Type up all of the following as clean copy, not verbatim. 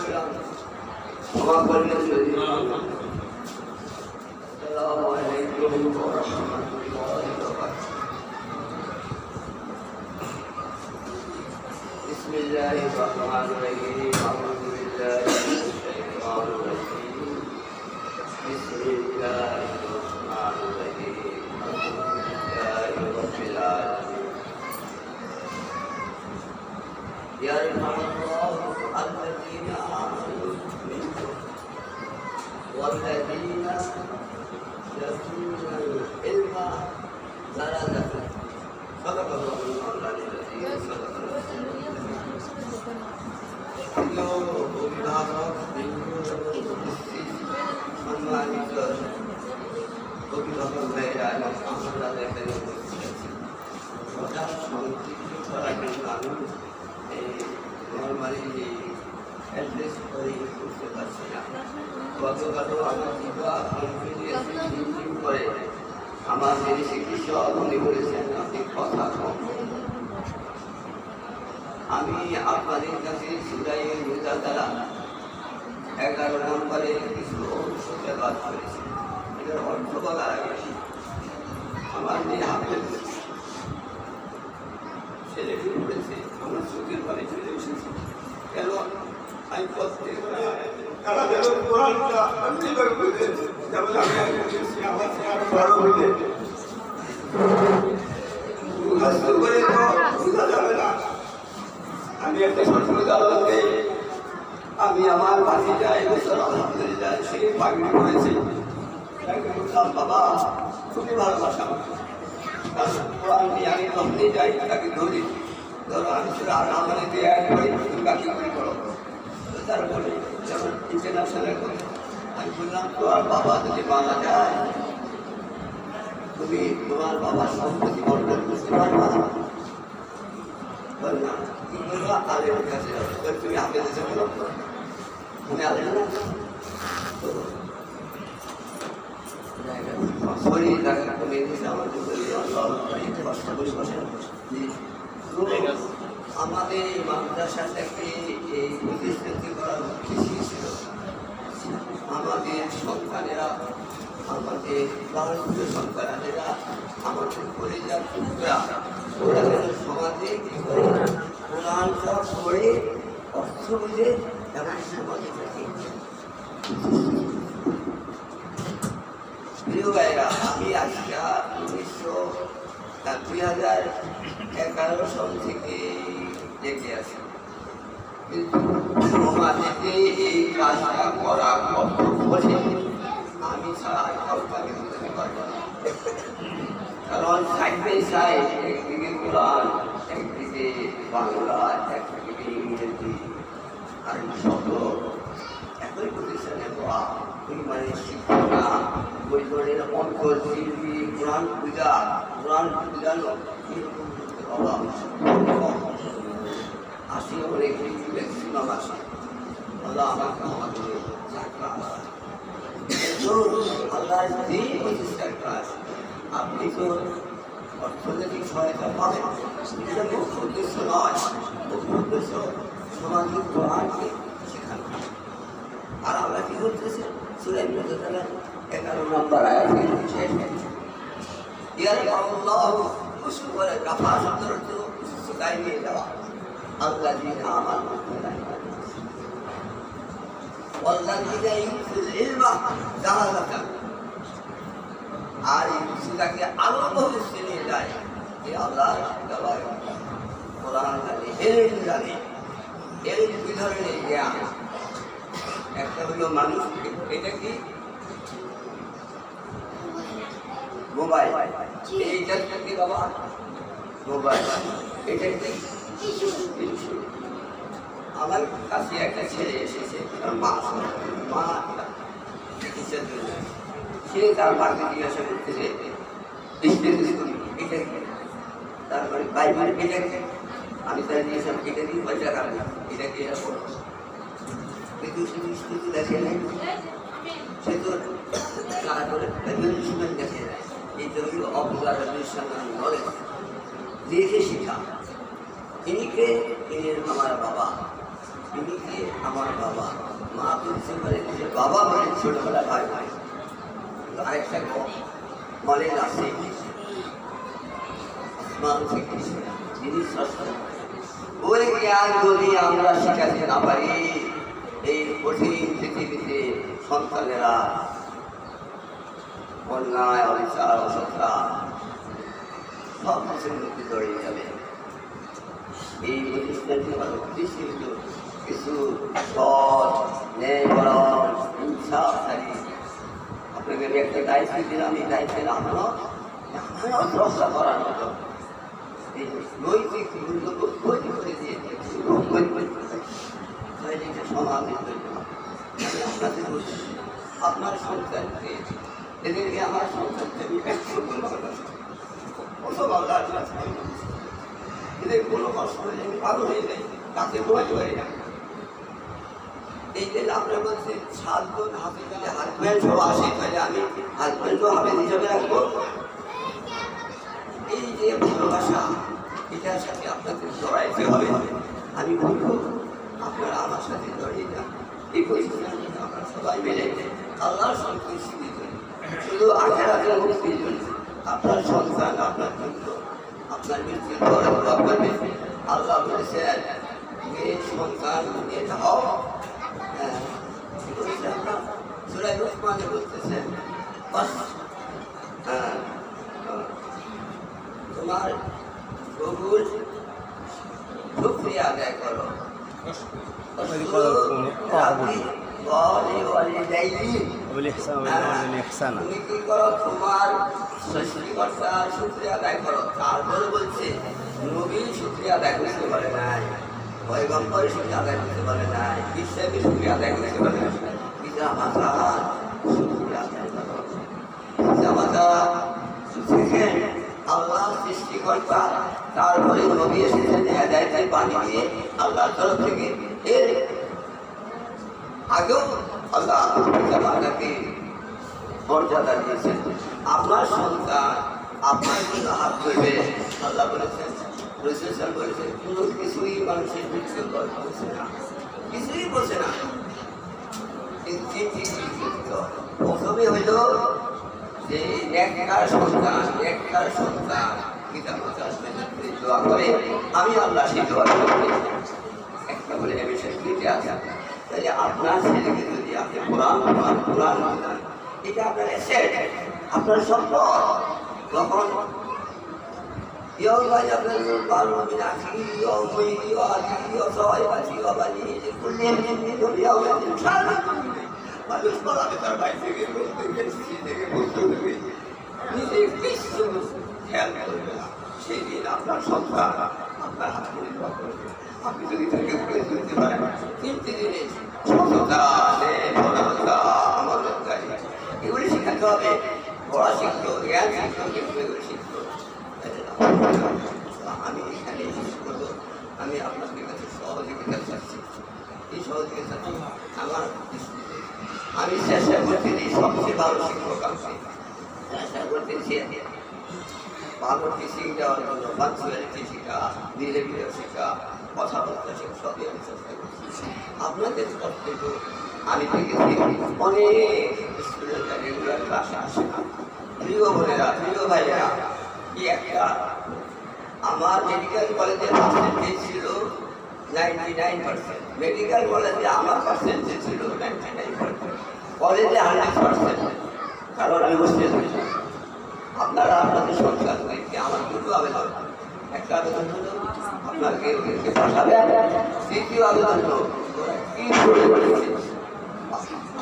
ক্ষমা করবেন যদি আসসালামু আলাইকুম ওয়া রাহমাতুল্লাহি ওয়া বারাকাতুহু বিসমিল্লাহির রহমানির রহিম আউযু বিল্লাহি মিনাশ শাইতানির রাজীম বিসমিল্লাহির রহমানির রহিম আলহামদুলিল্লাহি রাব্বিল আলামিন ইয়ারহামুল্লাহু আল্লাযীনা আমানু মিনকুম ওয়াল্লাযীনা ইয়াতুলুনা ইলমা দারাজাতুন সাদাকাল্লাহু আল-আযীম অভিভাবক সম্মানিত অভিভাবক ভাইয়েরা আমরা এখানে সংক্ষিপ্ত করার জন্য আমি নর্মালি অ্যাড্রেস করে করতে পারছি না। গতকালও আমার দিবা মিটিং করে আমার যিনি চিকিৎসক উনি বলেছেন আপনি কথা কম। আমি আপনাদের কাছে সুরাইয়ের রোজা দ্বারা 11 নম্বরে কিছু অংশগ্রহণ করেছি। এটার অর্থ বলার আগে আমার যে হাফেজ ছেলেটি বলেছে আমার চোখের পানি চলে এসেছে কেন আমি প্রত্যেক আমি একটা সত্যি আমি আমার ভাতিজা এবছর আলহামদুলিল্লাহ সে পাগড়ি করেছি বাবা খুবই ভালোবাসা আমি যখনই যাই তাকে ধরি ধরো আমি আমাদের দিয়ে কাকি করে করো তারপরে যেমন ইন্টারন্যাশনাল করে আমি বললাম তোমার বাবা যদি মারা যায় তুমি তোমার বাবার সম্পত্তি বর্ণন করতে পারবা না কি বলবা আলেমের কাছে তুমি হাতে দেশে বলো তুমি আলেম না শরীর রাখা কমে গেছে আমাদের আমাদের এই মাদ্রাসাটাকে এই প্রতিষ্ঠিত করার উদ্দেশ্য ছিল আমাদের সন্তানেরা আমাদের বাংলাদেশের সন্তানেরা আমাদের পরিবার টুকরা ওরা যেন সমাজে কি করে কোরআন সব পড়ে অর্থ বুঝে এবং সমাজে থাকে। প্রিয় ভাইরা আমি আজকে 2011 সাল থেকে দেখে আসি কিন্তু সমাজে এই কাজটা করা কত কঠিন আমি ছাড়া কাউকে বুঝতে পারবো না। কারণ সাইড বাই সাইড একদিকে কোরআন একদিকে বাংলা একদিকে ইংরেজি আর শব্দ একই প্রতিষ্ঠানে পড়া মানে শিক্ষা বৈজ্ঞানিক অন্তর্শিল্পী কোরআন পূজানো এরকম অভাব আসি অনেক ম্যাক্সিমাম আসে আল্লাহ আমাকে আমাদের আল্লাহ যে প্রতিষ্ঠার কাজ আপনি তো অর্থনৈতিক সহায়তা পাবেন এটা মুখ্য উদ্দেশ্য নয় মুখ্য উদ্দেশ্য সমাজের কোরআনকে শেখানো। আর আমরা কি করতেছি সূরা ইবরাহিম 11 নম্বর আয়াতে শেষ ইয়ারহামুল্লাহু উসুরে কাফা শব্দের অর্থ সুদাই নিয়ে যাওয়া আল্লাযীনা আমানু ওয়াল্লাযীনা ইউতুল ইলমা দারাজাতান আর এই সুরাকে আরো বহু শ্রেণী যায় যে আল্লাহ কোরআন জানে এলম জানে এলম দুই ধরনের জ্ঞান একটা হলো মানুষ এটা কি মোবাইল এইটা কি বাবা মোবাইল এটা কি আমার কাছে একটা ছেলে এসেছে মা চিকিৎসার জন্য সে তার মাকে জিজ্ঞাসা করতেছে এটা তারপরে বাইরে এটা আমি তার জিজ্ঞাসা এটা কি পয়সা কাটবে এটা কি এটা করো কিন্তু সে স্মৃতি দেখে নেই সে তো তারা করে দেখে নেয় এই তো হলো অবদার নলেজ দিয়েছে শিক্ষা ইনি আমার বাবা তিনি যে আমার বাবা, মা বলতে পারে যে বাবা মানে ছোটবেলা ভাই ভাই। আরেকটা মলের আছে আসমান থেকে যিনি স্রষ্টা, ওই জ্ঞান যদি আমরা শিখাতে না পারি, এই কঠিন পৃথিবীতে সন্তানেরা অন্যায় অবিচার অসত্তা সব কিছুর মধ্যে জড়িয়ে যাবে। এই প্রতিষ্ঠানটি আমার উদ্দেশ্য হল কিছু সৎ ন্যায়পরায়ণ ইনসাফকারী আপনাকে আমি একটা দায়িত্ব দিলাম। এই দায়িত্বের আমারও চর্চা করার মতো এই নৈতিক মূল্যবোধ তৈরি করে দিয়ে সমাজের তৈরি। আমি আপনাদের বলছি, আপনার সন্তানকে এদেরকে আমার সন্তানকে আমি এদের কোনো কষ্ট হয়ে আমি ভালো হয়ে যাই, তাতে ঘুমাতে পারি না। এই যে আপনারা বলছেন 7 জন হাজব্যান্ড সব আসে, তাহলে আমি হাজব্যান্ডও হাফেজ হিসাবে রাখবো। এই যে ভালোবাসা, এটার সাথে আপনাদের জড়াইতে হবে। আমি বলবো আপনারা আমার সাথে জড়িয়ে যান। এই পরিস্থিতি আমরা সবাই মিলে আল্লাহর সন্তুষ্টির জন্য, শুধু আখেরাতের মুক্তির জন্য, আপনার সন্তান আপনার জন্য, আপনার মৃত্যুর পর আপনার মৃত্যু আল্লাহ বলেছেন মেয়ে সন্তান এটা হও। সূরা লুকমানে বলতেছেন তোমার প্রভুর শুকরিয়া আদায় করো। তুমি কি করো? তোমার সৃষ্টিকর্তার শুকরিয়া আদায় করো। তারপরে বলছে নবী শুকরিয়া আদায় করতে পারে নাই, পয়গম্বর শুকরিয়া আদায় করতে পারে নাই, বিশ্বের শুকরিয়া আদায় করতে পারে নাই। পিতা মাতার শুকরিয়া আদায় করো। পিতা মাতা শিখেন আল্লাহ সৃষ্টিকর্তা, তারপরে নবী এসেছেন হেদায়েতের বাণী দিয়ে আল্লাহর তরফ থেকে। এর আগেও আল্লাহ পিতা মাতাকে মর্যাদা দিয়েছেন। আপনার সন্তান আপনার জন্য হাত ধরবে, আল্লাহ বলেছেন, রাসূল বলেছেন, কোনো কিছুই মানুষের মৃত্যুর গল্প বলছে না, কিছুই বলছে না। প্রথমে হইল যে নেককার সন্তান পিতা মাতার দোয়া করে, আমি আল্লাহ সেই দোয়া করি। একটা বলে বিষয় আছে, তাহলে আপনার ছেলেকে যদি আপনি কোরআন মানেন, এটা আপনার এসেট, আপনার সম্পদ। তখন আপনার ভালো হবে না, মানুষ বলাবে তার ভাই থেকে নিজে কিছু খেয়াল করবে না। সেই দিন আপনার সন্তান আপনার হাত করে দোয়া করবে। আপনি যদি তাকে উপরে তুলতে পারেন, 3 জিনিস সততা, আমানতদারি, এগুলি শেখাতে হবে। পড়া শিখলো, জ্ঞান শিখলো, কিন্তু এগুলি শিখলো। আমি এখানে শেষ করবো। আমি আপনাদের কাছে সহযোগিতা চাচ্ছি। এই সহযোগিতা আমার আমি চেষ্টা করতেছি সবচেয়ে ভালো শিক্ষক আছে, চেষ্টা করতেছি ভালো টিচিং দেওয়ার জন্য, পাঞ্চুয়ালিটি শেখা, বিহেভিয়ার শেখা, কথাবার্তা শেখা, সবই আমি চেষ্টা করছি। আপনাদের কর্তব্য, আমি দেখেছি অনেক স্টুডেন্টরা রেগুলার ক্লাসে আসে না। প্রিয় বোনেরা, প্রিয় ভাইয়েরা, কি একটা আমার মেডিকেল কলেজের পার্সেন্টেজ ছিল 99%, মেডিকেল কলেজে আমার পার্সেন্টেজ ছিল 99%, কলেজে 100%। কারণ আমি বসতে চাইছি আপনারা আপনাদের সন্তানকে আমার দুটো আবেদন। একটা আবেদন হলো আপনাকে ওদেরকে পাঠাবে, দ্বিতীয় আবেদন হলো কি করে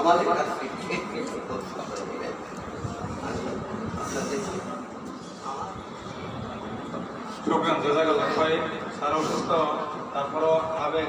আমাদের কাছ থেকে প্রোগ্রাম জায়গা সারা অসুস্থ, তারপরও আবেগ